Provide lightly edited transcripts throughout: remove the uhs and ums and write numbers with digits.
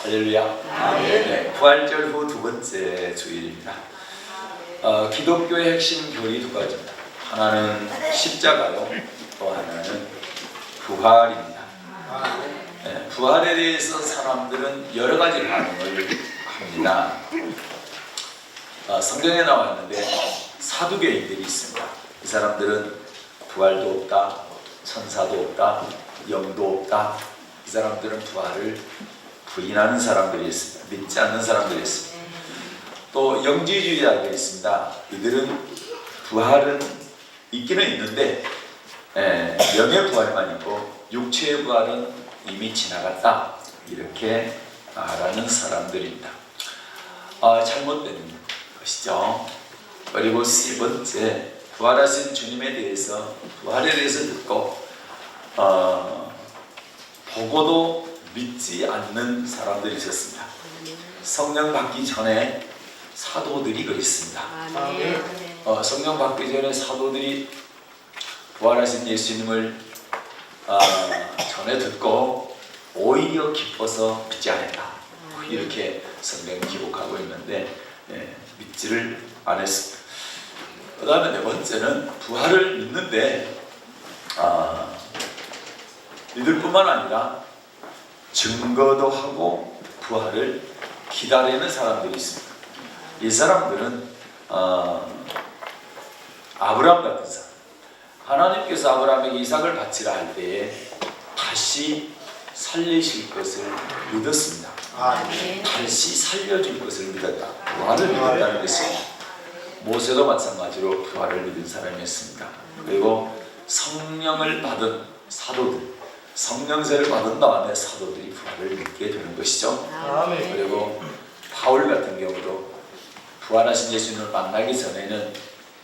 할렐루야. 네, 부활절 후 두 번째 주일입니다. 기독교의 핵심 교리 두 가지입니다. 하나는 십자가요, 또 하나는 부활입니다. 네, 부활에 대해서 사람들은 여러 가지 반응을 합니다. 성경에 나와 있는데 사두개인들이 있습니다. 이 사람들은 부활도 없다, 천사도 없다, 영도 없다. 이 사람들은 부활을 부인하는 사람들이 있습니다. 믿지 않는 사람들이 있습니다. 또 영지주의자들이 있습니다. 이들은 부활은 있기는 있는데 영의 부활만 있고 육체의 부활은 이미 지나갔다, 이렇게 말하는 사람들입니다. 잘못된 것이죠. 그리고 세 번째, 부활하신 주님에 대해서, 부활에 대해서 듣고 보고도 믿지 않는 사람들이 있었습니다. 성령 받기 전에 사도들이 그랬습니다. 성령 받기 전에 사도들이 부활하신 예수님을 전에 듣고 오히려 기뻐서 믿지 않았다, 이렇게 성경이 기록하고 있는데 믿지를 않았습니다. 그 다음에 네 번째는 부활을 믿는데 믿을 뿐만 아니라 증거도 하고 부활을 기다리는 사람들이 있습니다. 이 사람들은 아브라함 같은 사람, 하나님께서 아브라함에게 이삭을 바치라 할 때에 다시 살리실 것을 믿었습니다. 다시 살려줄 것을 믿었다, 부활을 믿었다는 것이 모세도 마찬가지로 부활을 믿은 사람이었습니다. 그리고 성령을 받은 사도들, 성령세를 받은 다음에 사도들이 부활을 믿게 되는 것이죠. 그리고 바울 같은 경우도 부활하신 예수님을 만나기 전에는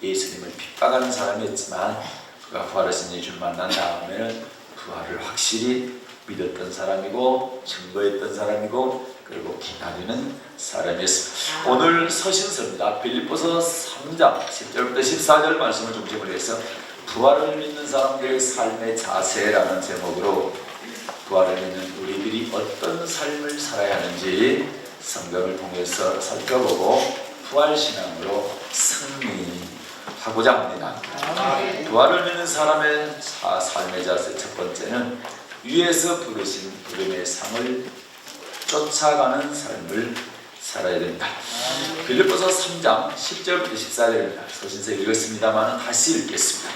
예수님을 핍박하는 사람이었지만 그가 부활하신 예수님을 만난 다음에는 부활을 확실히 믿었던 사람이고 증거했던 사람이고 그리고 기다리는 사람이었습니다. 오늘 서신서입니다. 빌립보서 3장 10절부터 14절 말씀을 중심으로 해서 부활을 믿는 사람들의 삶의 자세라는 제목으로 부활을 믿는 우리들이 어떤 삶을 살아야 하는지 성경을 통해서 살펴보고 부활신앙으로 승리하고자 합니다. 부활을 믿는 사람의 삶의 자세 첫 번째는 위에서 부르신 부름의 상을 쫓아가는 삶을 살아야 됩니다. 빌립보서 3장 10절부터 14절입니다. 서신서 읽었습니다만 다시 읽겠습니다.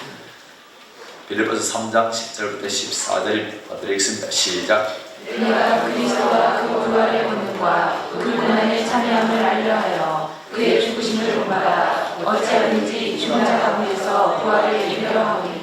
빌립보서 3장 10절부터 14절입니다. 읽습니다. 시작. 내가 그리스도와 그 부활의 권능과 그 고난에 참여함을 알려하여 그의 죽으심을 본받아 어찌하든지 죽은 자 가운데서 부활을 이루려 하오니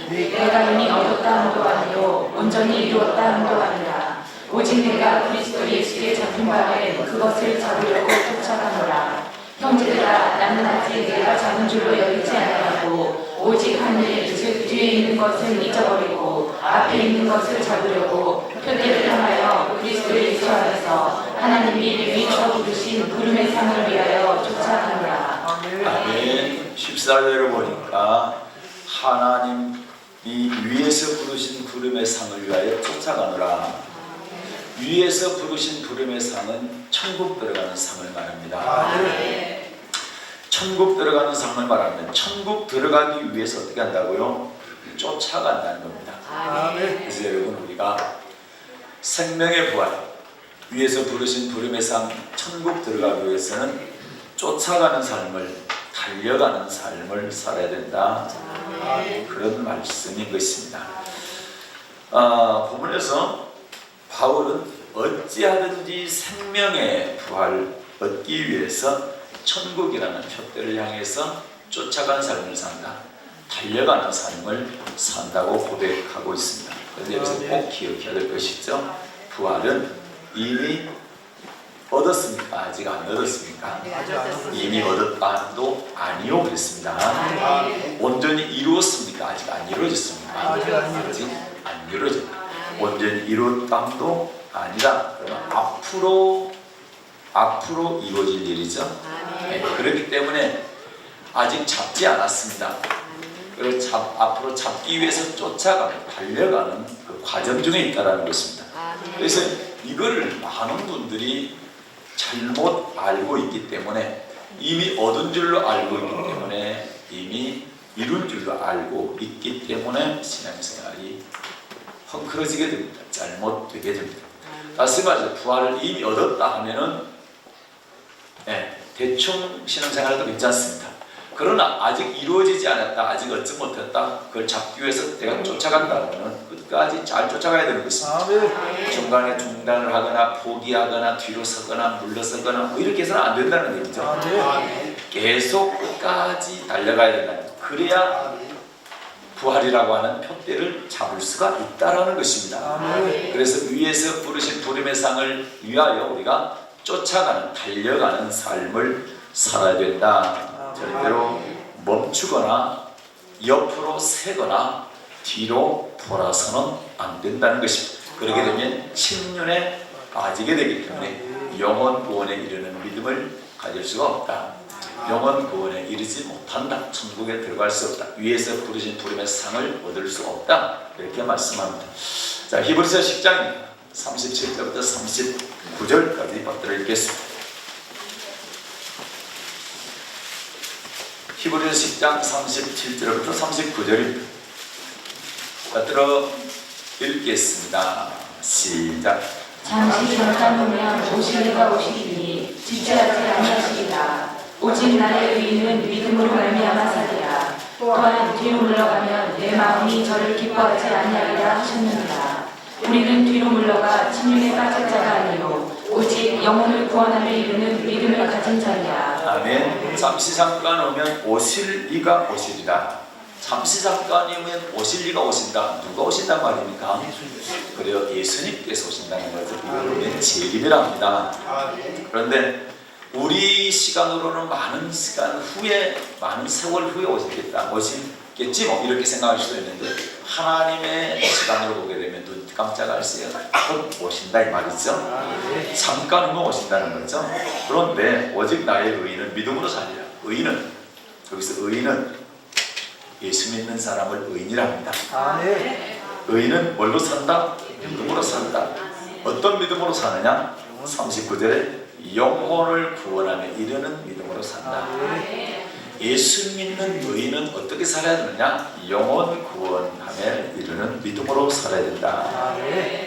내가 이미 얻었다 함도 아니요 온전히 이루었다 함도 아니라 오직 내가 그리스도 예수의 잡힌 바에 그것을 잡으려고 쫓아가노라. 형제들아, 나는 아직 내가 잡은 줄로 여기지 아니하고 오직 하늘 즉 뒤에 있는 것을 잊어버리고 앞에 있는 것을 잡으려고 표대를 향하여 그리스도 예수 안에서 하나님이 위쳐 부르신 부름의 상을 위하여 쫓아가노라. 아멘. 14절을 보니까 하나님이 위에서 부르신 부름의 상을 위하여 쫓아가노라. 위에서 부르신 부름의 상은 천국 들어가는 상을 말합니다. 천국 들어가는 상을 말하면 천국 들어가기 위해서 어떻게 한다고요? 쫓아간다는 겁니다. 그래서 여러분, 우리가 생명의 부활, 위에서 부르신 부름의 상, 천국 들어가기 위해서는 쫓아가는 삶을, 달려가는 삶을 살아야 된다, 그런 말씀인 것입니다. 본문에서 바울은 어찌하든지 생명의 부활을 얻기 위해서 천국이라는 표대를 향해서 쫓아간 삶을 산다, 달려가는 삶을 산다고 고백하고 있습니다. 그런데 여기서 꼭 기억해야 될 것이죠. 부활은 이미 얻었습니까? 아직 안 얻었습니까? 이미 얻었다도 아니요 그랬습니다. 온전히 이루었습니까? 아직 안 이루어졌습니까? 아직 안 이루어졌다. 온전히 이루었다도 아니라 그러면 앞으로 이루어질 일이죠. 그렇기 때문에 아직 잡지 않았습니다. 그래서 앞으로 잡기 위해서 쫓아가는, 달려가는 그 과정 중에 있다는 것입니다. 그래서 이걸 많은 분들이 잘못 알고 있기 때문에, 이미 얻은 줄로 알고 있기 때문에, 이미 이룬 줄로 알고 있기 때문에 신앙생활이 헝클어지게 됩니다. 잘못되게 됩니다. 다시 말해서 부활을 이미 얻었다 하면은 대충 신앙생활도 괜찮습니다. 그러나 아직 이루어지지 않았다, 아직 얻지 못했다, 그걸 잡기 위해서 내가 쫓아간다 하면 끝까지 잘 쫓아가야 되는 것입니다. 중간에 중단을 하거나 포기하거나 뒤로 서거나 물러서거나 뭐 이렇게 해서는 안 된다는 얘기죠. 계속 끝까지 달려가야 된다. 그래야 부활이라고 하는 표대를 잡을 수가 있다라는 것입니다. 그래서 위에서 부르신 부름의 상을 위하여 우리가 쫓아가는, 달려가는 삶을 살아야 된다. 절대로 멈추거나 옆으로 새거나 뒤로 돌아서는 안 된다는 것입니다. 그렇게 되면 침륜에 빠지게 되기 때문에 영원 구원에 이르는 믿음을 가질 수가 없다. 영원 구원에 이르지 못한다. 천국에 들어갈 수 없다. 위에서 부르신 부름의 상을 얻을 수 없다. 이렇게 말씀합니다. 자, 히브리서 10장입니다. 37절부터 39절까지 받들어 읽겠습니다. 히브리서 10장 37절부터 39절입니다. 받들어 읽겠습니다. 시작. 잠시 잠깐 후면 오실 이가 오시리니 지체하지 아니하시리라. 오직 나의 의인은 믿음으로 말미암아 살리라. 또한 뒤로 물러가면 내 마음이 저를 기뻐하지 아니하리라 하셨느니라. 우리는 뒤로 물러가 침륜에 빠질 자가 아니요 오직 영혼을 구원하며 이르는 믿음을 가진 자이라. 아멘. 잠시 잠깐 오면 오실 이가 오시리라. 잠시 잠깐이면 오실 이가 오신다. 누가 오신단 말입니까? 그래요, 예수님께서 오신다는 거죠. 이걸 우리는 재림이라 합니다. 그런데 우리 시간으로는 많은 시간 후에, 많은 세월 후에 오시겠지 뭐 이렇게 생각할 수도 있는데, 하나님의 시간으로 보게 되면 눈 깜짝할 새에 곧 오신다 이 말이죠. 잠깐 후면 오신다는 거죠. 그런데 오직 나의 의인은 믿음으로 살리라. 의인은, 여기서 의인은 예수 믿는 사람을 의인이라 합니다. 의인은 뭘로 산다? 믿음으로 산다. 어떤 믿음으로 사느냐? 39절에 영혼을 구원하며 이르는 믿음으로 산다. 예수 믿는 의인은 어떻게 살아야 되느냐? 영혼 구원하며 이르는 믿음으로 살아야 된다.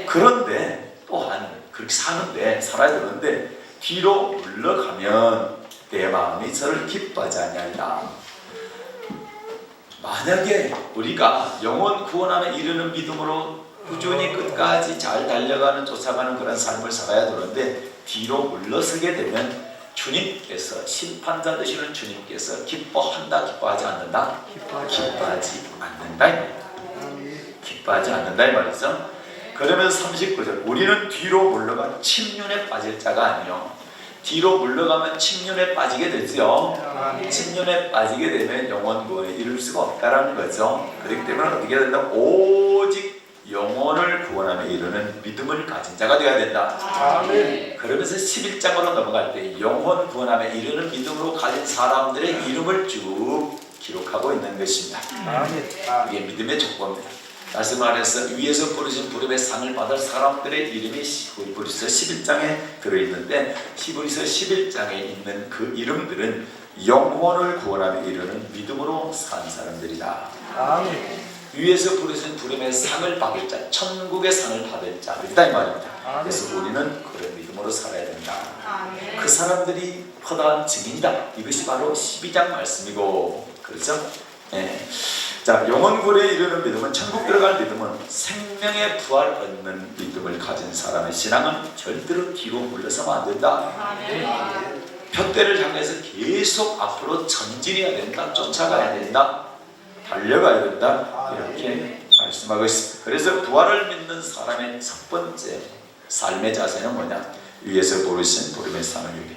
그런데 또한 그렇게 살아야 되는데 뒤로 물러가면 내 마음이 저를 기뻐하지 아니하리라. 만약에 우리가 영혼 구원하며 이르는 믿음으로 꾸준히 끝까지 잘 달려가는, 쫓아가는 그런 삶을 살아야 되는데 뒤로 물러서게 되면 주님께서, 심판자 되시는 주님께서 기뻐한다, 기뻐하지 않는다? 기뻐하지 않는다. 기뻐하지 않는다 이 말이죠. 그러면 39절, 우리는 뒤로 물러가 침륜에 빠질 자가 아니요. 뒤로 물러가면 침륜에 빠지게 되죠. 침륜에 빠지게 되면 영원 구원에 이룰 수가 없다라는 거죠. 그렇기 때문에 어떻게 된다? 오직 영혼을 구원하며 이르는 믿음을 가진 자가 되어야 된다. 그러면서 11장으로 넘어갈 때 영혼 구원하며 이르는 믿음으로 가진 사람들의 이름을 쭉 기록하고 있는 것입니다. 이게 믿음의 조건입니다. 다시 말해서 위에서 부르신 부름의 상을 받을 사람들의 이름이 히브리서 11장에 들어있는데, 히브리서 11장에 있는 그 이름들은 영혼을 구원하며 이르는 믿음으로 산 사람들이다. 위에서 부르신 부름의 상을 받을 자, 천국의 상을 받을 자들이다 이 말입니다. 그래서 우리는 그런 믿음으로 살아야 된다. 그 사람들이 허다한 증인이다. 이것이 바로 12장 말씀이고, 그렇죠? 자, 영혼 구원에 이르는 믿음은, 천국 들어갈 믿음은, 생명의 부활 얻는 믿음을 가진 사람의 신앙은 절대로 뒤로 물러서면 안 된다. 표대를 향해서 계속 앞으로 전진해야 된다. 쫓아가야 된다. 달려가야 된다. 이렇게 말씀하고 있습니다. 그래서 부활을 믿는 사람의 첫 번째 삶의 자세는 뭐냐? 위에서 부르신 부름의 상을 위해,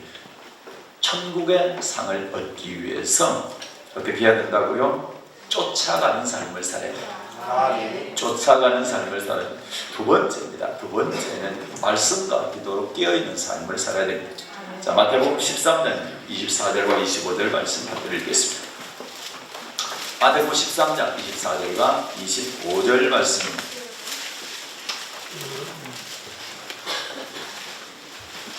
천국의 상을 얻기 위해서 어떻게 해야 된다고요? 쫓아가는 삶을 살아야 돼요. 쫓아가는 삶을 살아야 돼요. 두 번째입니다. 두 번째는 말씀과 기도로 깨어있는 삶을 살아야 됩니다. 자, 마태복음 13장 24절과 25절 말씀 받들어 읽겠습니다. 마태복음 13장 24절과 25절 말씀입니다.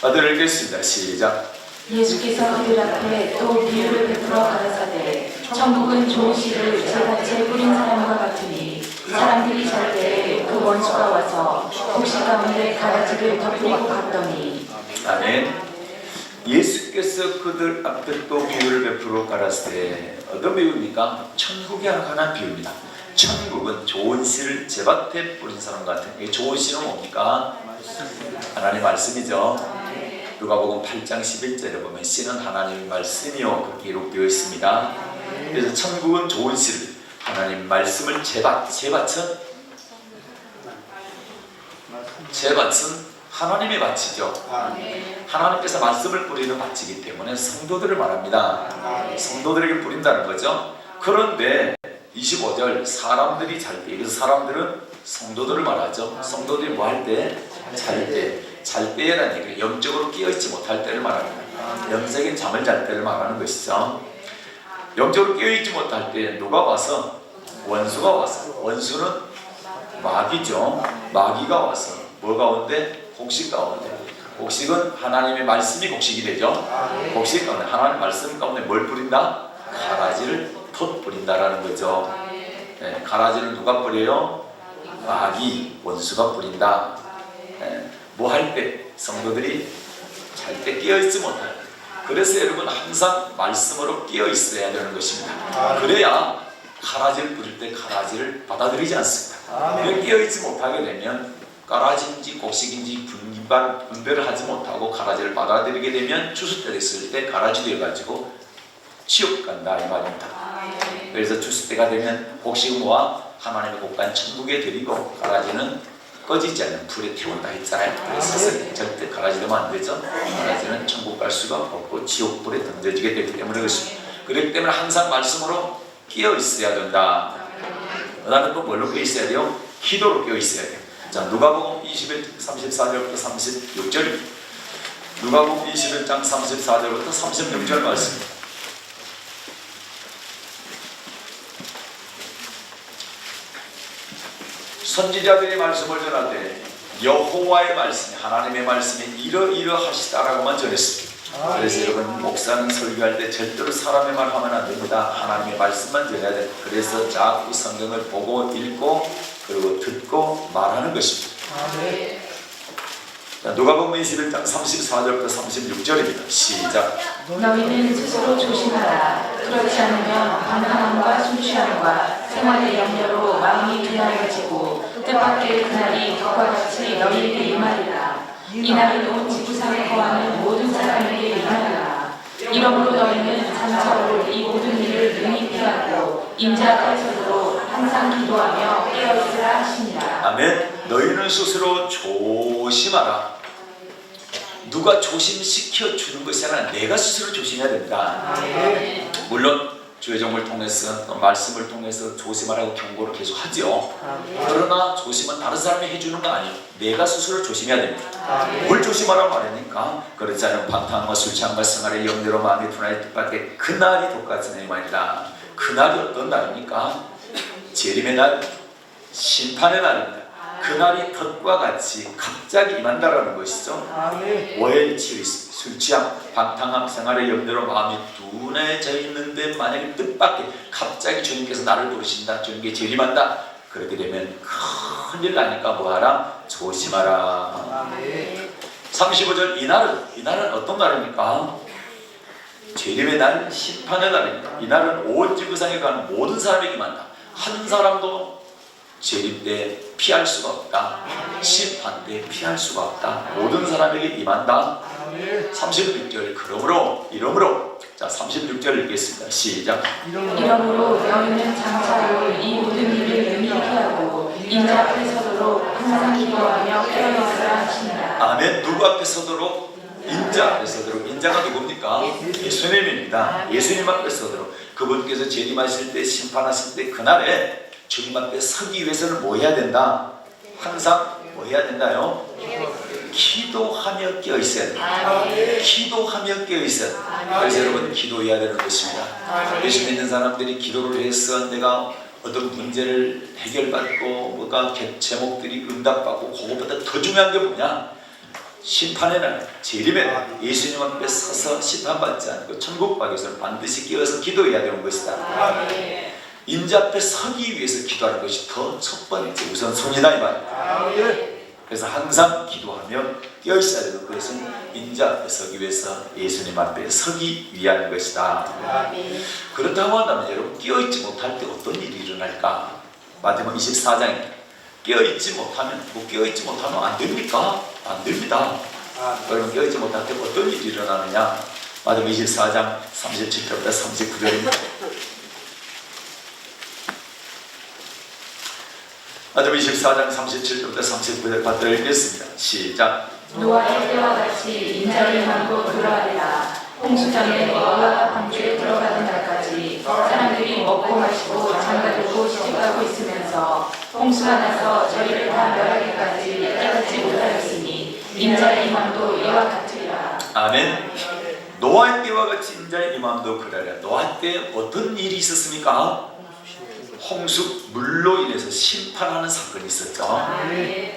받들어 읽겠습니다. 시작. 예수께서 그들 앞에 또 비유를 베풀어 가라사대 천국은 좋은 씨를 제밭에 뿌린 사람과 같으니 사람들이 잘 때 그 원수가 와서 곡식 가운데 가라지를 덮으리고 갔더니. 아멘. 예수께서 그들 앞에 또 비유를 베풀어 가라사대 어떤 비유입니까? 천국에 관한 비유입니다. 천국은 좋은 씨를 제밭에 뿌린 사람 같은. 이 좋은 씨는 뭡니까? 하나님 말씀이죠. 누가복음 8장 11절에 보면 씨는 하나님의 말씀이요 그렇게 기록되어 있습니다. 그래서 천국은 좋은 씨를 하나님 말씀을 제밭은 하나님의 밭이죠. 하나님께서 말씀을 뿌리는 밭이기 때문에 성도들을 말합니다. 성도들에게 뿌린다는 거죠. 그런데 25절 사람들이 잘 때, 그래서 사람들은 성도들을 말하죠. 성도들이 뭐 할 때? 잘 때라는 얘기는 영적으로 깨어있지 못할 때를 말합니다. 영적인 잠을 잘 때를 말하는 것이죠. 영적으로 깨어있지 못할 때 누가 와서? 원수가 와서. 원수는 마귀죠. 마귀가 와서 뭐 가운데? 곡식 가운데. 곡식은 하나님의 말씀이 곡식이 되죠. 곡식 가운데 하나님의 말씀 가운데 뭘 뿌린다? 가라지를 덧뿌린다라는 거죠. 네, 가라지를 누가 뿌려요? 마귀, 원수가 뿌린다. 네, 뭐 할 때? 성도들이 잘 때 깨어있지 못할 때. 그래서 여러분 항상 말씀으로 깨어있어야 되는 것입니다. 그래야 가라지를 뿌릴 때 가라지를 받아들이지 않습니다. 깨어있지 못하게 되면 가라지인지 곡식인지 분별을 하지 못하고 가라지를 받아들이게 되면 추수 때 됐을 때 가라지 되어가지고 지옥 간다 이 말입니다. 그래서 추수 때가 되면 곡식은 뭐와 하나님의 곡간 천국에 드리고 가라지는 꺼지지 않는 불에 태운다 했잖아요. 그래서 절대 가라지 되면 안 되죠. 가라지는 천국 갈 수가 없고 지옥 불에 던져지게 되기 때문에 그렇습니다. 그렇기 때문에 항상 말씀으로 끼어 있어야 된다. 그 다음에 또 뭘로 끼어 있어야 돼요? 기도로 끼어 있어야 돼요. 자, 누가복음 21장 34절부터 36절입니다. 누가복음 21장 34절부터 36절 말씀. 선지자들이 말씀을 전하되 여호와의 말씀이 하나님의 말씀이 이러하시다라고만 전했습니다. 그래서 여러분 목사는 설교할 때 절대로 사람의 말 하면 안 됩니다. 하나님의 말씀만 전해야 돼요. 그래서 자꾸 성경을 보고 읽고 그리고 듣고 말하는 것입니다. 자, 누가복음 21장 34절부터 36절입니다. 시작. 너희는 스스로 조심하라. 그렇지 않으면 방탕함과 술취함과 생활의 염려로 마음이 분할해지고 뜻밖의 그날이 덕과 같이 너희에게 임하리라. 이날은 온 지구상에 거하는 모든 사람에게 임하리라. 이러므로 너희는 장차로 이 모든 일을 능히 피하고 임자할 터로 항상 기도하며 깨어있으라 하시니라. 아멘. 너희는 스스로 조심하라. 누가 조심시켜 주는 것이 아니라 내가 스스로 조심해야 된다. 물론 주의 종을 통해서 또 말씀을 통해서 조심하라고 경고를 계속 하죠. 그러나 조심은 다른 사람이 해주는 거 아니에요. 내가 스스로 조심해야 됩니다. 뭘 조심하라고 말하니까 그렇지 않으면 방탕과 술 취함과 생활의 염려로 마음이 분할 뜻밖의 그날이 똑같은 행만이다. 그날이 어떤 날입니까? 재림의 날, 심판의 날입니다. 그날이 덫과 같이 갑자기 임한다라는 것이죠. 뭐에 치여 있습니다. 술 취함, 방탕함, 생활의 염려로 마음이 둔해져 있는데 만약에 뜻밖의 갑자기 주님께서 나를 부르신다, 주님께 재림한다, 그렇게 되면 큰일 나니까 뭐하라? 조심하라. 35절 이날은 어떤 날입니까? 재림의 날, 심판의 날입니다. 이날은 온 지구상에 가는 모든 사람에게 임한다. 한 사람도 재림 때 피할 수가 없다. 심판 때 피할 수가 없다. 모든 사람에게 임한다. 36절 이러므로 자 36절 읽겠습니다. 시작. 이러므로 너희는 장차로 이 모든 일을 능히 피하고 인자 앞에 서도록 항상 기도하며 깨어있으라 하시니라. 아멘. 누구 앞에 서도록? 인자 앞에 서도록. 인자가 누굽니까? 예수님입니다. 예수님 앞에 서도록. 그분께서 재림하실 때, 심판하실 때 그날에 주님 앞에 서기 위해서는 뭐 해야 된다? 항상 뭐 해야 된다요? 기도하며 깨어 있어야 된다. 기도하며 깨어 있어야 된다. 그래서 여러분 기도해야 되는 것입니다. 예수 믿는 사람들이 기도를 해서 내가 어떤 문제를 해결받고 뭐가 제목들이 응답받고 그것보다 더 중요한 게 뭐냐? 심판의 날, 재림의 날, 예수님 앞에 서서 심판받지 않고 천국 가기 위해서는 반드시 깨어서 기도해야 되는 것이다. 인자 앞에 서기 위해서 기도하는 것이 더 첫 번째 우선순위다 이 말이야. 그래서 항상 기도하며 깨어 있어야 되는 것은 인자 앞에 서기 위해서 예수님 앞에 서기 위한 것이다. 그렇다고 한다면 여러분 깨어 있지 못할 때 어떤 일이 일어날까? 마태복음 24장입니다. 깨어 있지 못하면 안 됩니까? 안 됩니다. 여러분 깨어 있지 못할 때 어떤 일이 일어나느냐? 마태복음 24장 37절부터 39절입니다. 마태복음 24장 37절부터 39절 받들어 읽겠습니다. 시작. 노아의 때와 같이 인자의 임함도 그러하리라. 홍수전에 노아가 방주에 들어가던 날까지 사람들이 먹고 마시고 장가들고 시집가고 있으면서 홍수가 나서 저희를 다 멸하기까지 깨닫지 못하였으니 인자의 임함도 이와 같으리라. 아멘. 노아의 때와 같이 인자의 임함도 그러하리라. 노아 때 어떤 일이 있었습니까? 홍수, 물로 인해서 심판하는 사건이 있었죠.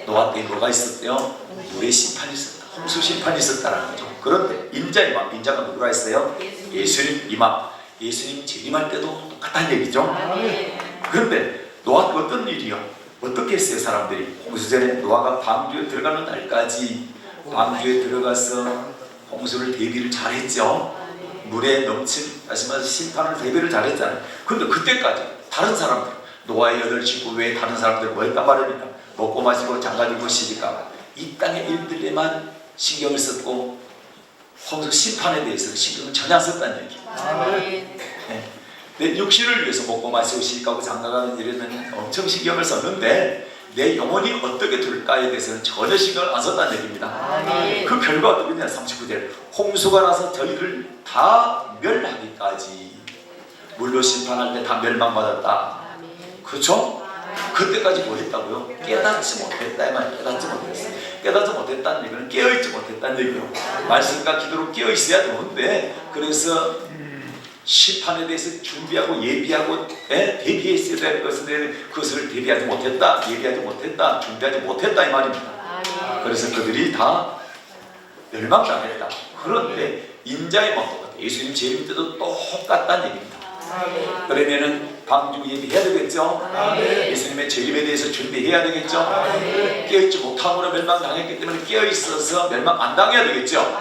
노아 때 뭐가 있었대요? 물의 심판이 있었다. 홍수 심판이 있었다는 거죠. 그런데 인자의 임함, 인자가 누구라 했어요? 예수님 임함. 예수님 재림할 때도 똑같다는 얘기죠. 그런데 노아 때 어떤 일이요? 어떻게 했어요 사람들이? 홍수 전에 노아가 방주에 들어가는 날까지 방주에 들어가서 홍수를 대비를 잘했죠. 물에 넘친, 다시 말해서 심판을 대비를 잘했잖아요. 그런데 그때까지 다른 사람들, 노아의 8식구 외에 다른 사람들 뭐 했단 말입니까? 먹고 마시고 장가들고 시집가고 이 땅의 일들에만 신경을 썼고 홍수 심판에 대해서 신경을 전혀 안 썼다는 얘기. 네. 내 육신을 위해서 먹고 마시고 시집가고 장가가는 일에는 엄청 신경을 썼는데 내 영혼이 어떻게 될까에 대해서는 전혀 신경을 안 썼다는 얘기입니다. 그 결과 어떻게 되냐? 39절 홍수가 나서 저희를 다 멸하기까지 물로 심판할 때 다 멸망받았다. 그렇죠? 그때까지 뭐 했다고요? 깨닫지 못했다. 이 말이에요. 깨닫지 못했어. 깨닫지 못했다는 얘기는 깨어있지 못했다는 얘기예요. 말씀과 기도로 깨어있어야 되는데 그래서 심판에 대해서 준비하고 예비하고 대비했어야 될 것인데 그것을 대비하지 못했다, 예비하지 못했다, 준비하지 못했다 이 말입니다. 그래서 그들이 다 멸망당했다. 그런데 인자의 마음도 예수님 재림 때도 똑같다는 얘기입니다. 그러면은 방주 예비해야 되겠죠. 예수님의 재림에 대해서 준비해야 되겠죠. 깨어있지 못함으로 멸망당했기 때문에 깨어있어서 멸망 안 당해야 되겠죠.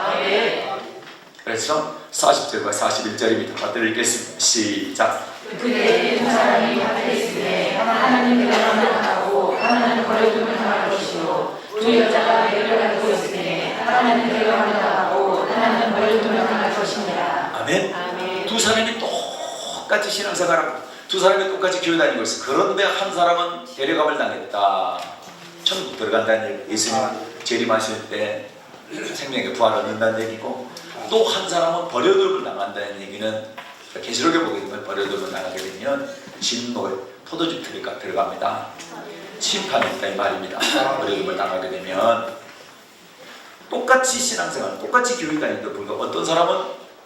그래서 40절과 41절입니다. 받들어 읽겠습니다. 시작. 그때 두 사람이 밭에 있으되 하나는 데려가면 당하고 하나는 버려두면 당할 것이요 두 여자가 매를 가지고 있으되 하나는 데려가면 당하고 하나는 버려두면 당할 것이니라. 아멘. 두 사람이 똑같이 신앙생활하고 두 사람이 똑같이 교회 다니고 있어. 그런데 한 사람은 데려감을 당했다. 천국 들어간다는 얘기. 예수님 재림하실 때 생명의 부활을 얻는다는 얘기고 또 한 사람은 버려두고 나간다는 얘기는 계시록에 보게 되면 버려두고 나가게 되면 진노에 포도주 틀에 들어갑니다. 심판이 있다 이 말입니다. 버려두고 나가게 되면 똑같이 신앙생활, 똑같이 교회 다니는데 불구하고 어떤 사람은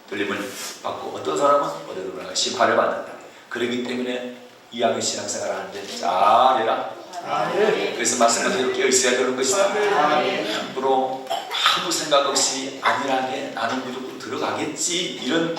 들림을 받고 어떤 사람은 버려두고 나가 심판을 받는다. 그렇기 때문에 이왕의 신앙생활을 하는데 잘해라. 그래서 말씀대로 깨어 있어야 되는 것이다. 함부로 아무 생각 없이 안일하게 나는 무조건 들어가겠지 이런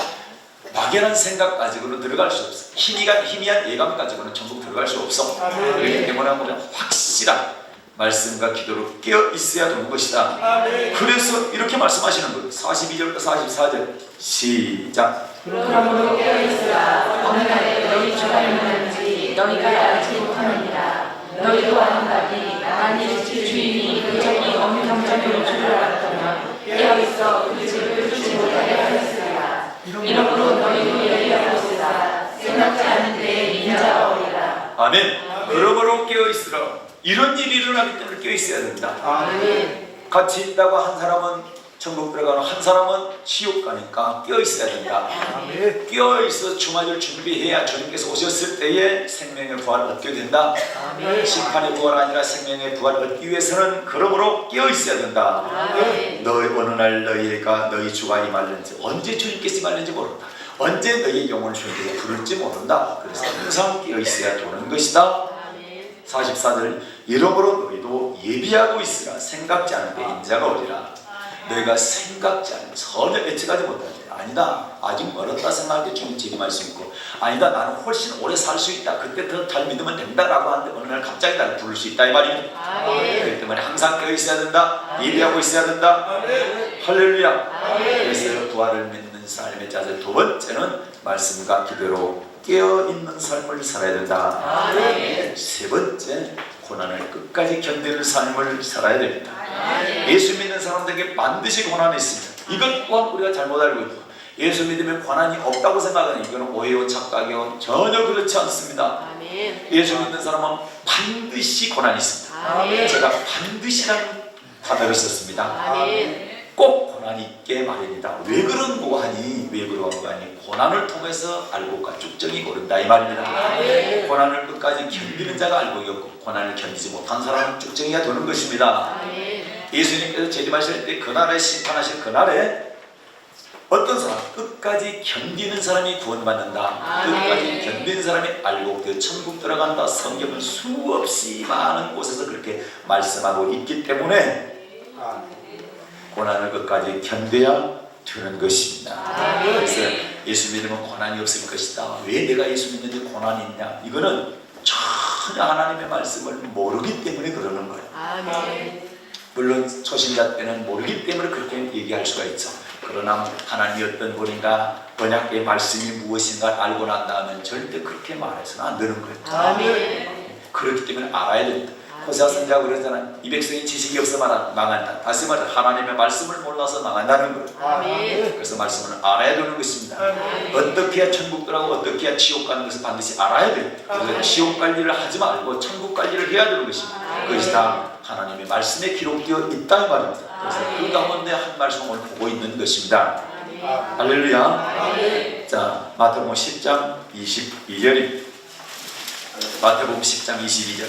막연한 생각 가지고는 들어갈 수 없어. 희미한 예감 가지고는 전부 들어갈 수 없어. 그렇기 때문에 우리는 확실한 말씀과 기도로 깨어 있어야 되는 것이다. 그래서 이렇게 말씀하시는 거예요. 42절부터 44절 시작. 그러므로 깨어 있으라. 어느 날에 너희 주가 일어나는지 너희가 알지 못하느니라. 너희도 아는 바니 만일 집 주인이 그 적이 어느 경전으로 주를 알았다면 깨어 있어 그 집을 주지 못하게 하였으리라. 이러므로 너희도 예비하고 있으라. 생각지 않은 때에 인자가 오리라. 아멘. 그러므로 깨어 있으라. 이런 일이 일어나기 때문에 깨어 있어야 됩니다. 같이 있다고 한 사람은 천국 들어가는 한 사람은 지옥 가니까 깨어 있어야 된다. 깨어 있어 주말을 준비해야 주님께서 오셨을 때에 생명의 부활을 얻게 된다. 심판의 부활 아니라 생명의 부활을 얻기 위해서는 그러므로 깨어 있어야 된다. 너희 어느 날 너희가 너희 주가 임할는지 언제 주님께서 임할는지 모른다. 언제 너희 영혼을 주님께서 부를지 모른다. 그래서 항상 깨어 있어야 되는 것이다. 44절 이러므로 너희도 예비하고 있으라. 생각지 않은 때 인자가 오리라. 너희가 생각지 않은 전혀 예측하지 못하지. 아니다, 아직 멀었다 생각할 때 주님 재림할 수 있고, 아니다, 나는 훨씬 오래 살 수 있다, 그때 더 잘 믿으면 된다라고 하는데 어느 날 갑자기 나를 부를 수 있다 이 말입니다. 그렇기 때문에 항상 깨어 있어야 된다, 예비하고 있어야 된다. 할렐루야. 그래서 부활을 믿는 삶의 자세 두 번째는 말씀과 기도로 깨어있는 삶을 살아야 된다. 세 번째, 고난을 끝까지 견디는 삶을 살아야 됩니다. 예수 믿는 사람들에게 반드시 고난이 있습니다. 이것 또한 우리가 잘못 알고 있고, 예수 믿으면 고난이 없다고 생각하는 이거는 오해요, 착각이요, 전혀 그렇지 않습니다. 예수 믿는 사람은 반드시 고난이 있습니다. 제가 반드시라는 단어를 썼습니다. 꼭 고난이 있게 마련이다. 왜 그런 거 하니? 왜 그런 거 하니? 고난을 통해서 알고가 쭉정이 고른다 이 말입니다. 고난을 끝까지 견디는 자가 알고였고, 고난을 견디지 못한 사람은 쭉정이가 되는 것입니다. 예수님께서 재림하실 때 그날에 심판하실 그날에 어떤 사람? 끝까지 견디는 사람이 구원받는다. 끝까지 견디는 사람이 알고 그 천국 들어간다. 성경은 수없이 많은 곳에서 그렇게 말씀하고 있기 때문에 고난을 끝까지 견뎌야 되는 것입니다. 그래서 예수 믿으면 고난이 없을 것이다. 왜 내가 예수 믿는데 고난이 있냐? 이거는 전혀 하나님의 말씀을 모르기 때문에 그러는 거예요. 물론 초신자 때는 모르기 때문에 그렇게 얘기할 수가 있죠. 그러나 하나님이 어떤 분인가, 번역의 말씀이 무엇인가 알고 난 다음엔 절대 그렇게 말해서는 안 되는 거예요. 그렇기 때문에 알아야 됩니다. 호세아 선지자가 그러잖아요. 이 백성이 지식이 없어 망한다. 다시 말해 하나님의 말씀을 몰라서 망한다는 거예요. 그래서 말씀을 알아야 되는 것입니다. 어떻게 해야 천국 들어가고 어떻게 해야 지옥 가는 것을 반드시 알아야 돼요. 그래서 지옥 관리를 하지 말고 천국 관리를 해야 되는 것입니다. 그것이 다 하나님의 말씀에 기록되어 있다는 말입니다. 그래서 그 가운데 한 말씀을 보고 있는 것입니다. 할렐루야. 자, 마태복음 10장 22절입니다. 마태복음 10장 22절.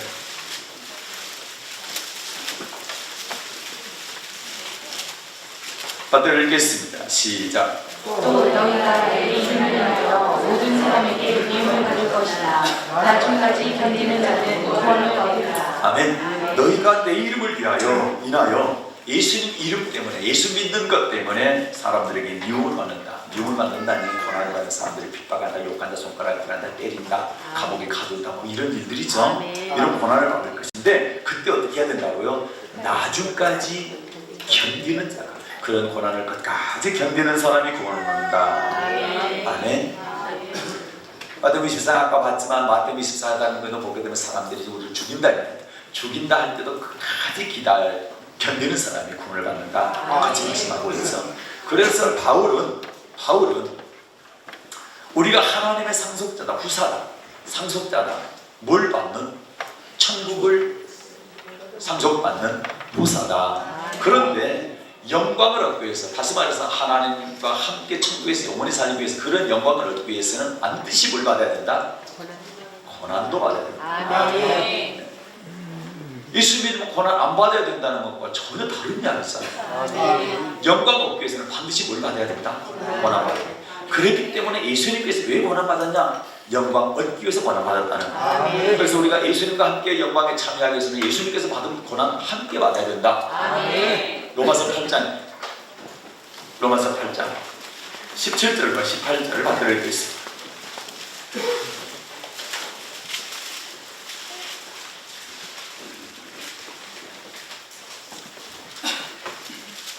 받들어 읽겠습니다. 시작. 또 너희가 내 이름을 인하여 모든 사람에게 미움을 받을 것이다. 나중까지 견디는 자는 구원을 얻으리라. 아멘. 너희가 내 이름을 인하여 예수님 이름 때문에, 예수 믿는 것 때문에 사람들에게 미움을 받는다. 미움을 받는다니 고난을 받는 사람들을 핍박한다, 욕한다, 손가락을 들한다, 때린다, 감옥에 가둔다, 뭐 이런 일들이죠. 이런 고난을 받을 것인데 그때 어떻게 해야 된다고요? 나중까지 견디는 자가, 그런 고난을 끝까지 견디는 사람이 구원을 받는다. 아멘. 마태복음 24 아까 봤지만 마태복음 24라는 것을 보게 되면 사람들이 우리를 죽인다. 죽인다 할 때도 끝까지 견디는 사람이 구원을 받는다. 같이 말씀하고 있죠. 그래서 바울은 우리가 하나님의 상속자다, 후사다, 상속자다. 뭘 받는? 천국을 상속받는 후사다. 그런데 영광을 얻기 위해서, 다시 말해서 하나님과 함께 천국에서 영원히 살기 위해서, 그런 영광을 얻기 위해서는 반드시 뭘 받아야 된다? 고난도 받아야 된다. 예수 믿으면 고난 안 받아야 된다는 것과 전혀 다른 이야기잖아요. 영광 얻기 위해서는 반드시 뭘 받아야 된다? 고난 받아야 된다. 그렇기 때문에 예수님께서 왜 고난 받았냐? 영광 얻기 위해서 고난 받았다는 거예요. 그래서 우리가 예수님과 함께 영광에 참여하기 위해서는 예수님께서 받은 고난 함께 받아야 된다. 로마서 8장 17절과 18절을 받들어 읽겠습니다.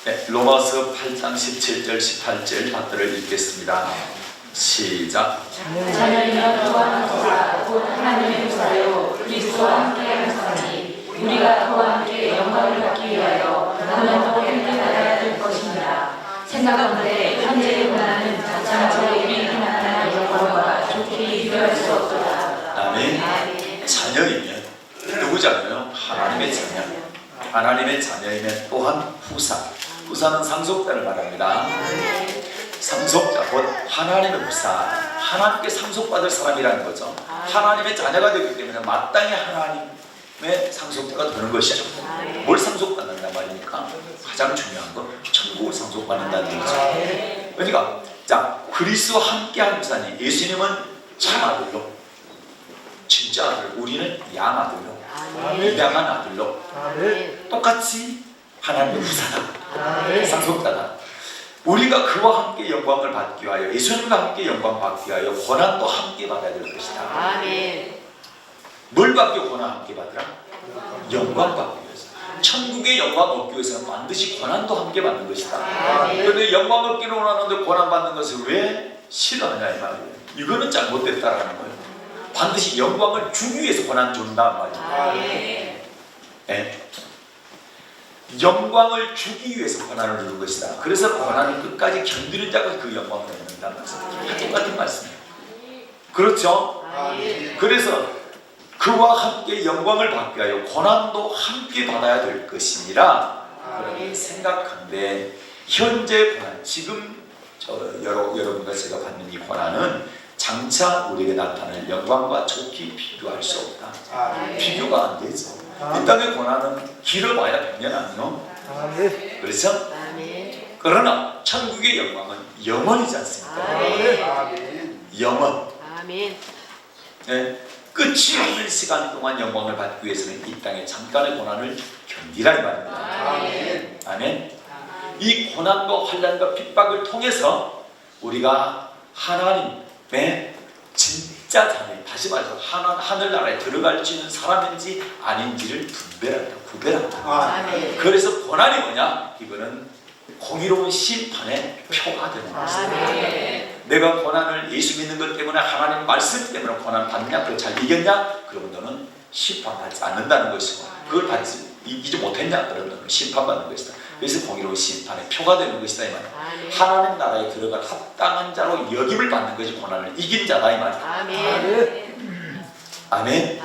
네, 로마서 8장 17절 18절 받들어 읽겠습니다. 시작. 자녀이면 또한 후사, 곧 하나님의 후사요 그리스도와 함께하는 사람이 우리가 그와 함께 영광을 받기 위하여 고난도 함께 받아야 될 것입니다. 생각하건대 현재의 고난은 장차 우리에게 나타날 영광과 좋게 비교할 수 없도다. 아멘. 자녀이면 누구잖아요? 하나님의 자녀. 하나님의 자녀이면 또한 후사. 후사는 상속자를 말합니다. 상속자, 곧 하나님의 후사, 하나님께 상속받을 사람이라는 거죠. 하나님의 자녀가 되기 때문에 마땅히 하나님의 상속자가 되는 것이죠. 뭘 상속받는단 말입니까? 가장 중요한 건 천국을 상속받는다는 거죠. 그러니까 자, 그리스도와 함께한 후사니, 예수님은 참 아들로, 진짜 아들, 우리는 양 아들로, 입양한 아들로, 똑같이 하나님의 후사다. 상속자다. 우리가 그와 함께 영광을 받기 위하여, 예수님과 함께 영광 받기 위하여 고난도 함께 받아야 될 것이다. 아멘. 뭘 받기 위해 고난 함께 받으라? 영광 받기 위해서. 천국의 영광 얻기 위해서는 반드시 고난도 함께 받는 것이다. 그런데 영광 얻기를 원하는데 고난 받는 것을 왜 싫어하냐 이 말이에요. 이거는 잘못됐다라는 거예요. 반드시 영광을 주기 위해서 고난 준다 말이에요. 네. 영광을 주기 위해서 고난을 주는 것이다. 그래서 고난을 끝까지 견디는 자가 그 영광을 얻는다는 말씀. 똑같은 말씀이에요. 그렇죠? 그래서 그와 함께 영광을 받기 위하여 고난도 함께 받아야 될 것이니라. 그렇게 생각한데 현재 고난, 지금 여러분과 제가 받는 이 고난은 장차 우리에게 나타날 영광과 좋게 비교할 수 없다. 비교가 안 되죠. 이 땅의 고난은 길어봐야 100년 아니요? 그렇죠? 그러나 천국의 영광은 영원이지 않습니까? 영원. 네. 끝이 없는 시간 동안 영광을 받기 위해서는 이 땅의 잠깐의 고난을 견디라 이 말입니다. 아멘. 이 고난과 환난과 핍박을 통해서 우리가 하나님의 진짜 자녀, 다시 말해서 하늘나라에 들어갈 수 있는 사람인지 아닌지를 구별한다. 그래서 고난이 뭐냐? 이거는 공의로운 심판의 표가 되는 것입니다. 내가 고난을 예수 믿는 것 때문에 하나님 말씀 때문에 고난 받냐? 그걸 잘 이겼냐? 그러면 너는 심판받지 않는다는 것이고, 그걸 이기지 못했냐? 그러면 너는 심판받는 것이다. 그래서 공의로운 심판의 표가 되는 것이다 이 말이야. 하나님 나라에 들어갈 합당한 자로 여김을 받는 것이 고난을 이긴 자다 이 말이야. 아멘.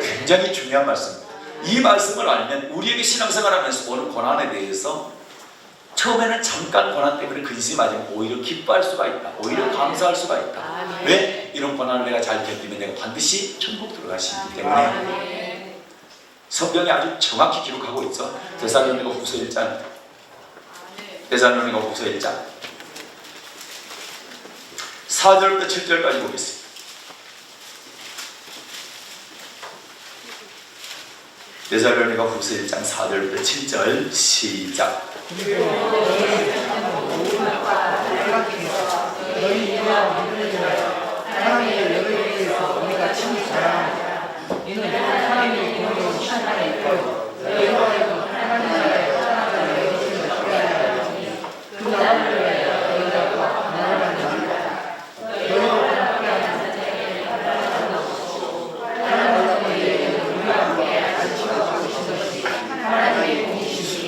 굉장히 중요한 말씀입니다. 이 말씀을 알면 우리에게 신앙생활하면서 오는 고난에 대해서 처음에는 잠깐 고난 때문에 근심이 맞으면 오히려 기뻐할 수가 있다. 오히려 감사할 수가 있다. 왜? 이런 고난을 내가 잘 견디면 내가 반드시 천국 들어갈 수 있기 때문에. 성경이 아주 정확히 기록하고 있죠. 데살로니가 후서 1장. 데살로니가 후서 1장 4절부터 7절까지 보겠습니다. 데살로니가 후서 1장 4절부터 7절 시작.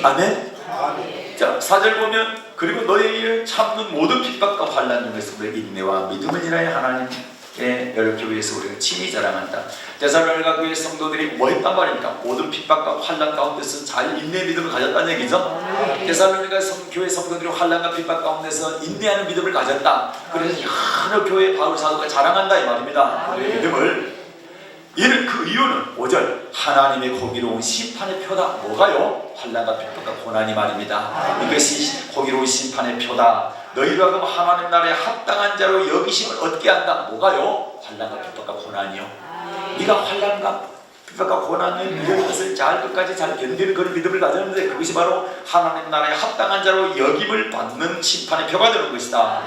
아멘. 자, 4절 보면 그리고 너의 일을 참는 모든 핍박과 환난 중에서 우리의 인내와 믿음을 인하여 하나님의 열교회에서 우리가 친히 자랑한다. 데살로니가 교회 성도들이 뭐 했단 말입니까? 모든 핍박과 환난 가운데서 잘 인내 믿음을 가졌다는 얘기죠. 데살로니가 교회 성도들이 환난과 핍박 가운데서 인내하는 믿음을 가졌다. 그래서 여러 교회 바울 사도가 자랑한다 이 말입니다. 그의 믿음을. 이는 그 이유는 5절 하나님의 공의로운 심판의 표다. 뭐가요? 환난과 핍박과 고난이 말입니다. 이것이 공의로운 심판의 표다. 너희로 하여금 하나님 나라에 합당한 자로 여기심을 얻게 한다. 뭐가요? 환난과 핍박과 고난이요. 네가 환난과 핍박과 고난을 이런 것을 끝까지 잘 견디는 그런 믿음을 가졌는데 그것이 바로 하나님 나라에 합당한 자로 여김을 받는 심판의 표가 되는 것이다.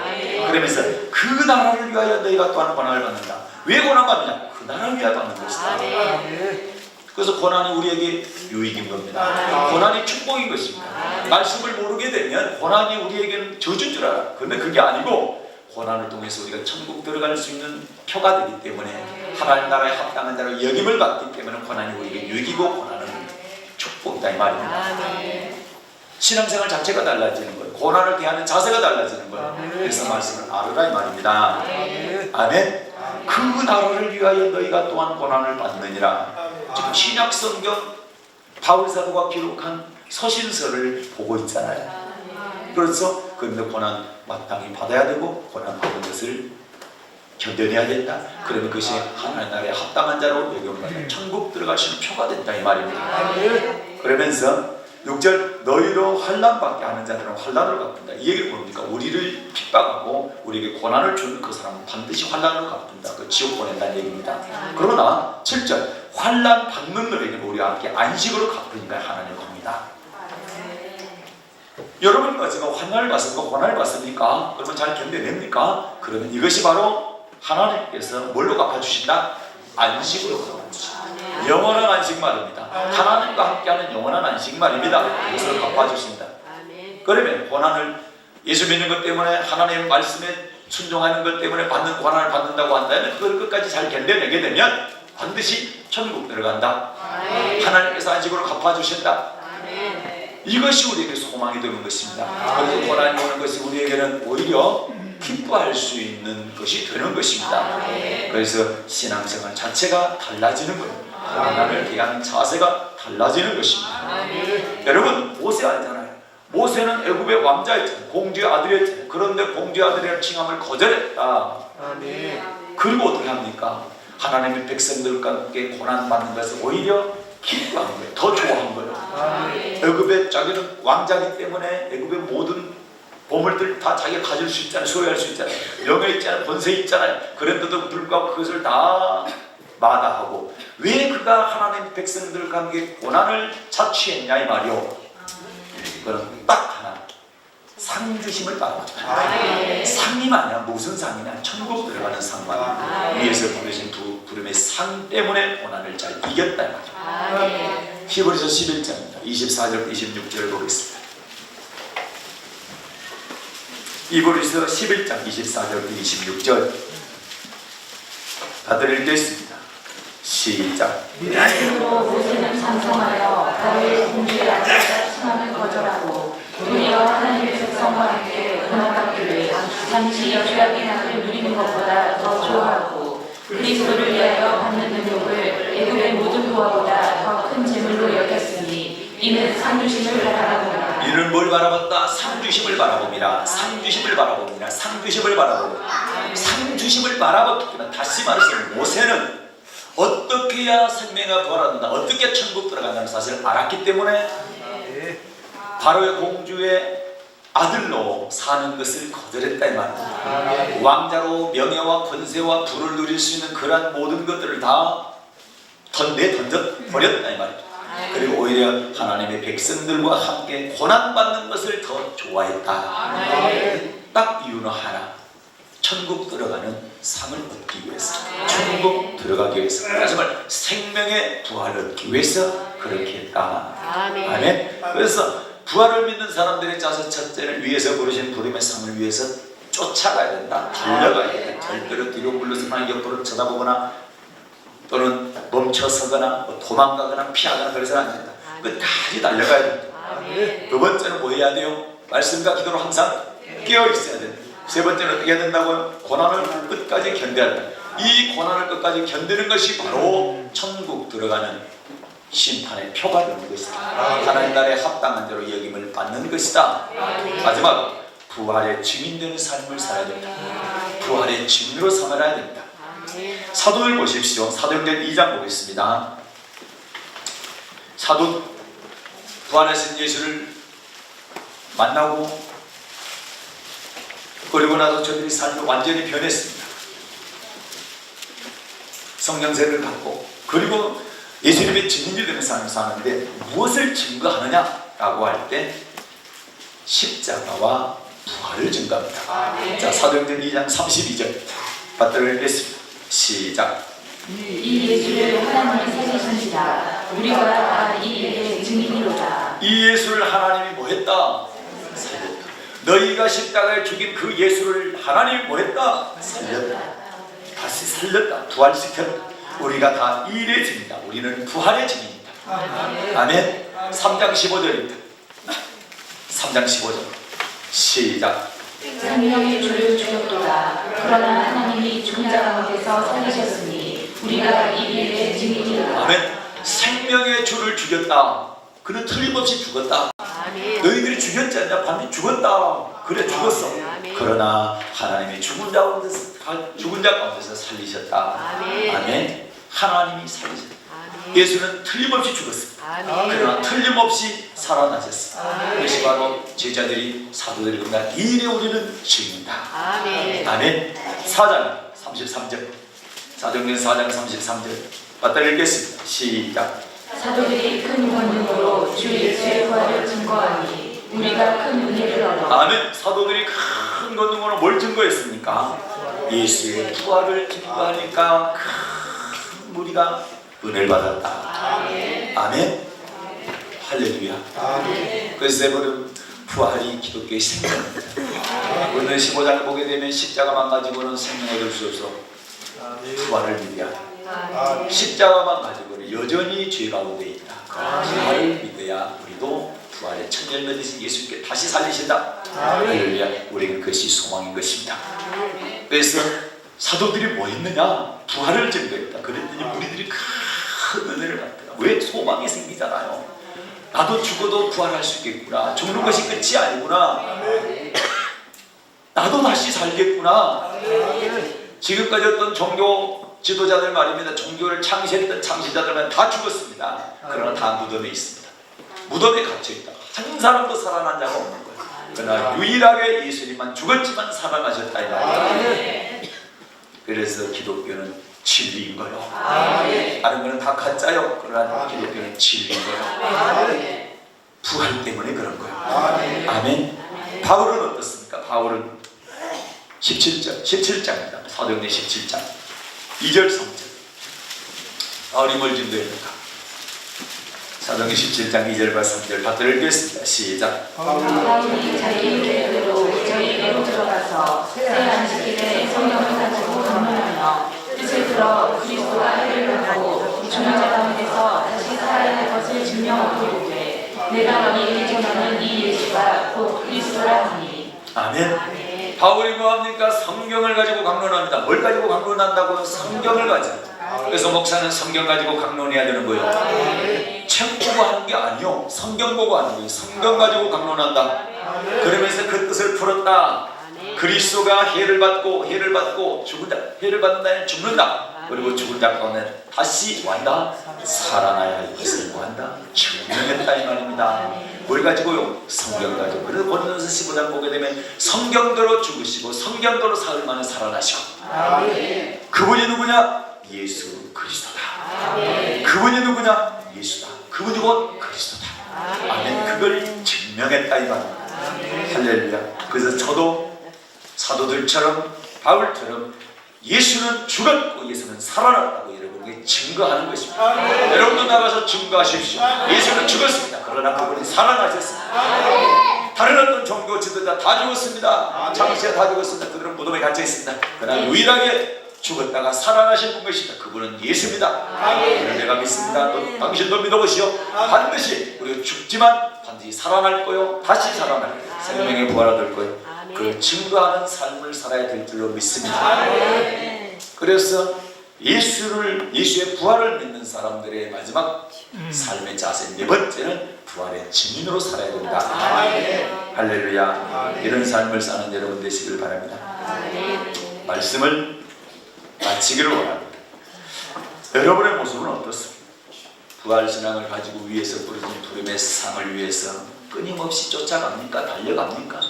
그러면서 그 나라를 위하여 너희가 또한 고난을 받는다. 왜 고난받느냐? 그 나라를 위하여 받는 것이다. 그래서 고난이 우리에게 유익인 겁니다. 고난이 축복인 것입니다. 말씀을 모르게 되면 고난이 우리에게는 저주인 줄 알아. 그런데 그게 아니고 고난을 통해서 우리가 천국 들어갈 수 있는 표가 되기 때문에 하나님 나라에 합당한 자로 여김을 받기 때문에 고난이 우리에게 유익이고 고난은 축복이다 이 말입니다. 신앙생활 자체가 달라지는 거예요. 고난을 대하는 자세가 달라지는 거예요. 그래서 말씀을 알으라 이 말입니다. 아멘. 그 나라를 위하여 너희가 또한 고난을 받느니라. 지금 신약 성경 바울 사도가 기록한 서신서를 보고 있잖아요. 그래서 그런데 고난 마땅히 받아야 되고 고난 받은 것을 견뎌내야 된다. 그러면 그것이 하나님 나라에 합당한 자로 여겨받는 천국 들어갈 수 있는 표가 된다 이 말입니다. 그러면서 6절 너희로 환난받게 하는 자들은 환난으로 갚는다. 이 얘기를 뭡니까? 우리를 핍박하고 우리에게 고난을 주는 그 사람은 반드시 환난으로 갚는다. 그 지옥 보낸다는 얘기입니다. 그러나 7절 환난 받는 너에게는 우리와 함께 안식으로 갚으니까 하나님의 겁니다. 여러분과 제가 환난을 받습니까? 고난을 받습니까? 그러면 잘 견뎌냅니까? 그러면 이것이 바로 하나님께서 뭘로 갚아주신다? 안식으로 갚아주신다. 영원한 안식 말입니다. 하나님과 함께하는 영원한 안식 말입니다. 이것을 갚아주신다. 그러면 고난을 예수 믿는 것 때문에 하나님의 말씀에 순종하는 것 때문에 받는 고난을 받는다고 한다면 그걸 끝까지 잘 견뎌내게 되면 반드시 천국 들어간다. 하나님께서 안식으로 갚아주신다. 이것이 우리에게 소망이 되는 것입니다. 그래서 고난이 오는 것이 우리에게는 오히려 기뻐할 수 있는 것이 되는 것입니다. 그래서 신앙생활 자체가 달라지는 거예요. 고난을 대하는 자세가 달라지는 것입니다. 여러분 모세 알잖아요. 모세는 애굽의 왕자였잖아요. 공주의 아들이었잖아요. 그런데 공주의 아들이라는 칭함을 거절했다. 그리고 어떻게 합니까? 하나님의 백성들과 함께 고난받는 것을 오히려 기뻐한 거예요. 더 좋아한 거예요. 애굽의 자기는 왕자기 때문에 애굽의 모든 보물들 다 자기가 가질 수 있잖아요. 소유할 수 있잖아요. 명예 있잖아요. 권세 있잖아요. 그런데도 불구하고 그것을 다 마다하고 왜 그가 하나님 백성들과 함께 고난을 자취했냐 이 말이요. 그건 딱 하나 상주심을 바라봤다. 상이 아니라 무슨 상이냐? 천국 들어가는 상만 위에서 부르신 부름의 상 때문에 고난을 잘 이겼다 이 말이죠. 히브리서 11장입니다. 24절 26절 보겠습니다. 히브리서 11장 24절 26절 다들 읽겠습니다. 시작. 그리고 모세는 찬송하여 바로의 공주의 아들과 칭함을 거절하고 도리어 하나님의 백성과 함께 고난받기를 잠시 죄악의 낙을 누리는 것보다 더 좋아하고 그리스도를 위하여 받는 능력을 애굽의 모든 부하보다 더 큰 재물로 여겼으니 이는 상주심을 바라보니라. 이는 뭘 바라봤다? 상주심을 바라봅니다. 상주심을 바라봅니다. 상주심을 바라봅니다. 상주심을 바라봤기 때문에 다시 말해서 모세는 어떻게 해야 생명이 부활한다, 어떻게 천국 들어간다는 사실을 알았기 때문에 바로의 공주의 아들로 사는 것을 거절했다 이 말입니다. 왕자로 명예와 권세와 부를 누릴 수 있는 그러한 모든 것들을 다 던져 버렸다 이 말이죠. 그리고 오히려 하나님의 백성들과 함께 고난받는 것을 더 좋아했다. 딱 이유는 하나, 천국 들어가는 상을 얻기 위해서, 천국 들어가기 위해서, 하지만 생명의 부활을 얻기 위해서 그렇게 했다. 아멘. 그래서 부활을 믿는 사람들의 자세 첫째를 위해서 부르신 부름의 상을 위해서 쫓아가야 된다. 달려가야 된다. 절대로 뒤로 물러서거나 옆으로 쳐다보거나 또는 멈춰서거나 도망가거나 피하거나 그래서는 안 된다. 끝까지 달려가야 된다. 두 번째는 뭐 해야 돼요? 말씀과 기도로 항상 깨어 있어야 된다. 세 번째는 어떻게 해야 된다고요? 고난을 끝까지 견뎌야 된다. 이 고난을 끝까지 견디는 것이 바로 천국 들어가는 심판의 표가 되는 것이다. 하나님 나라에 합당한 대로 여김을 받는 것이다. 마지막 부활의 증인되는 삶을 살아야 된다. 부활의 증인으로 살아야 된다. 사도들 보십시오. 사도행전 2장 보겠습니다. 사도 부활하신 예수를 만나고 그리고 나서 저들이 삶이 완전히 변했습니다. 성령세를 받고 그리고 예수님의 증인이 되는 삶을 사는데 무엇을 증거하느냐라고 할 때 십자가와 부활을 증거합니다. 자, 사도행전 2장 32절 받들어 읽겠습니다. 시작. 이 예수를 하나님이 살리신지라 우리가 다 이 일의 증인이로다. 이 예수를 하나님이 뭐했다? 살렸다. 너희가 십자가에 죽인 그 예수를 하나님이 뭐했다? 살렸다. 다시 살렸다. 부활시켰다. 우리가 다 이 일의 증인이다. 우리는 부활의 증인이다. 아멘. 3장 15절입니다. 3장 15절 시작. 생명의 주를 죽였도다. 그러나 하나님이 죽은 자 가운데서 살리셨으니 우리가 이 일의 증인이로다. 아멘. 생명의 주를 죽였다. 그는 틀림없이 죽었다. 너희들이 죽였지 않냐? 반드시 죽었다. 그래 죽었어. 그러나 하나님이 죽은 자 가운데서 살리셨다. 아멘. 하나님이 살리셨다. 예수는 틀림없이 죽었습니다. 그러나 틀림없이 살아나셨습니다. 그것이 바로 제자들이 사도들이 그런다. 이 일에 우리는 증인이다. 아멘. 4장 33절 사도행전 4장 33절 맞다 읽겠습니다. 시작. 사도들이 큰 권능으로 주 예수의 부활을 증거하니 우리가 큰 은혜를 얻어 아멘. 사도들이 큰 권능으로 뭘 증거했습니까? 예수의 부활을 증거하니까 큰 무리가 은혜를 받았다. 아멘. 할렐루야. 그래서 여러분, 부활이 기독교의 생명입니다. 오늘 15장을 보게 되면 십자가만 가지고는 생명 얻을 수 없어. 부활을 믿어야 돼. 십자가만 가지고는 여전히 죄 가운데 있다. 부활을 믿어야 우리도 부활의 첫 열매 되신 예수님께 다시 살리신다. 할렐루야. 우리는 그것이 소망인 것입니다. 그래서 사도들이 뭐 했느냐? 부활을 증거했다. 그랬더니 우리들이 큰 은혜를 받더라. 왜? 소망이 생기잖아요. 나도 죽어도 부활할 수 있겠구나. 죽는 것이 끝이 아니구나. 나도 다시 살겠구나. 지금까지 어떤 종교 지도자들 말입니다. 종교를 창시했던 창시자들은 다 죽었습니다. 그러나 다 무덤에 있습니다. 무덤에 갇혀있다. 한 사람도 살아난 자가 없는 거예요. 그러나 유일하게 예수님만 죽었지만 살아나셨다 이 말이에요. 그래서 기독교는 진리인 거예요. 다른 거는 다 가짜요. 그러나 기독교는 진리인 거예요. 부활 때문에 그런 거예요. 아멘. 바울은 어떻습니까? 바울은 17장입니다. 사도행전 17장 2절 3절. 바울이 뭘 증거했는가? 사도행전 17장 2절과 3절 받들어 읽겠습니다. 시작. 바울이 자기 계획대로 저희에게로 들어가서 새 안식일에 성령을 가지고 강론하며 뜻을 들어 그리스도가 해를 하고 죽은 자 가운데서 다시 살아야 할 것을 증명하고 이르되 내가 너희에게 전하는 이 예수가 곧 그리스도라 하니. 아멘. 바울이 뭐합니까? 성경을 가지고 강론합니다. 뭘 가지고 강론한다고? 성경을 가지고. 그래서 목사는 성경 가지고 강론해야 되는 거예요. 책 보고 하는 게 아니요, 성경 보고 하는 거예요. 성경 가지고 강론한다. 그러면서 그 뜻을 풀었다. 그리스도가 해를 받고 죽은 자, 해를 받는다, 죽는다. 그리고 죽은 자 가운데 다시 뭐한다? 살아나야 할 것을 뭐한다? 증명했다 이 말입니다. 뭘 가지고요? 성경 가지고. 그래서 고린도서 15장 보게 되면 성경대로 죽으시고 성경대로 사흘 만에 살아나시고. 그분이 누구냐? 예수 그리스도다. 그분이 누구냐? 예수다. 그분이 곧 그리스도다. 아멘. 그걸 증명했다 이 말입니다. 할렐루야. 그래서 저도 사도들처럼 바울처럼 예수는 죽었고 예수는 살아났다고 여러분에게 증거하는 것입니다. 여러분도 나가서 증거하십시오. 예수는 죽었습니다. 그러나 그분이 살아나셨습니다. 다른 어떤 종교 지도자 다 죽었습니다. 장시가 다 죽었습니다. 그들은 무덤에 갇혀 있습니다. 그러나 유일하게 죽었다가 살아나신 분이십니다. 그분은 예수입니다. 그를 내가 믿습니다. 당신도 믿어보시오. 반드시 우리가 죽지만 반드시 살아날 거요. 다시 살아날 거요. 생명의 부활을 얻을 거요. 그 증거하는 삶을 살아야 될 줄로 믿습니다. 그래서 예수의 부활을 믿는 사람들의 마지막 삶의 자세 네 번째는 부활의 증인으로 살아야 됩니다. 할렐루야. 이런 삶을 사는 여러분 되시길 바랍니다. 말씀을 마치기를 원합니다. 여러분의 모습은 어떻습니까? 부활신앙을 가지고 위에서 부르짖는 부름의 상을 위해서 끊임없이 쫓아갑니까? 달려갑니까?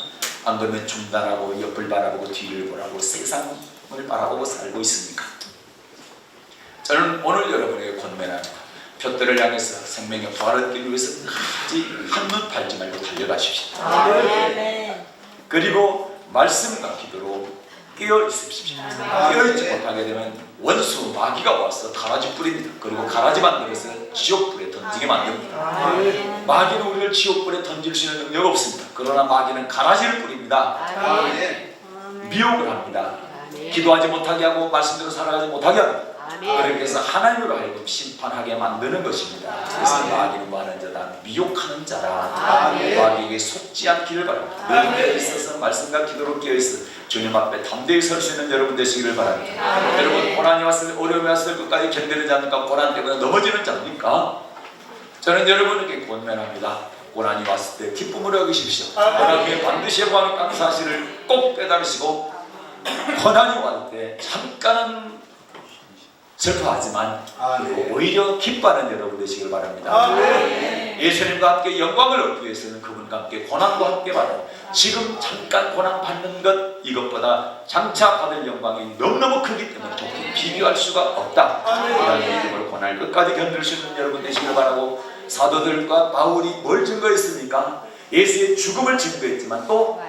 안 그러면 중단하고 옆을 바라보고 뒤를 보라고 세상을 바라보고 살고 있습니까? 저는 오늘 여러분에게 권면합니다. 벽들을 향해서 생명의 부활을 얻기 위해서 한눈 팔지 말고 달려가십시오. 그리고 말씀과 기도로 깨어 있으십시오. 깨어 있지 못하게 되면 원수 마귀가 와서 가라지 뿌립니다. 그리고 가라지 만들어서 지옥불에 던지게 만듭니다. 마귀는 우리를 지옥불에 던질 수 있는 능력 없습니다. 그러나 마귀는 가라지를 뿌립니다. 미혹을 합니다. 기도하지 못하게 하고 말씀대로 살아가지 못하게 합니다. 그렇게 해서 하나님으로 하여금 심판하게 만드는 것입니다. 그래서 마귀는 뭐하는 자다? 미혹하는 자라. 마귀에게 속지 않기를 바랍니다. 늘 깨어 있어서 말씀과 기도로 깨어 있어 주님 앞에 담대히 설 수 있는 여러분 되시기를 바랍니다. 여러분 고난이 왔을 어려움이 왔을 끝까지 견디는 자입니까? 고난 때문에 넘어지는 자입니까? 저는 여러분에게 권면합니다. 고난이 왔을 때 기쁨을 여기십시오. 고난에 반드시 해보는 사실을 꼭 깨달으시고 고난이 왔을 때 잠깐은 슬퍼하지만 오히려 기뻐하는 여러분 되시길 바랍니다. 예수님과 함께 영광을 얻기 위해서는 그분과 함께 고난도 함께 받아요. 지금 잠깐 고난 받는 것 이것보다 장차 받을 영광이 너무너무 크기 때문에 도저히 비교할 수가 없다. 그런 믿음으로 고난을 끝까지 견딜 수 있는 여러분 되시길 바라고, 사도들과 바울이 뭘 증거했습니까? 예수의 죽음을 증거했지만 또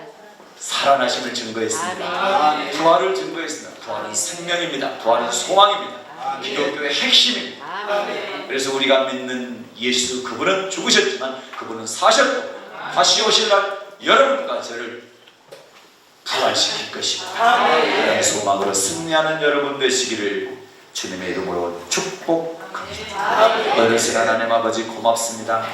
살아나심을 증거했습니다. 부활을 증거했습니다. 부활은 생명입니다. 부활은 소망입니다. 기독교의 핵심입니다. 그래서 우리가 믿는 예수, 그분은 죽으셨지만 그분은 사셨고 다시 오실 날 여러분과 저를 부활시킬 것입니다. 그런 소망으로 승리하는 여러분 되시기를 주님의 이름으로 축복합니다. 어르신 하나님 아버지 고맙습니다.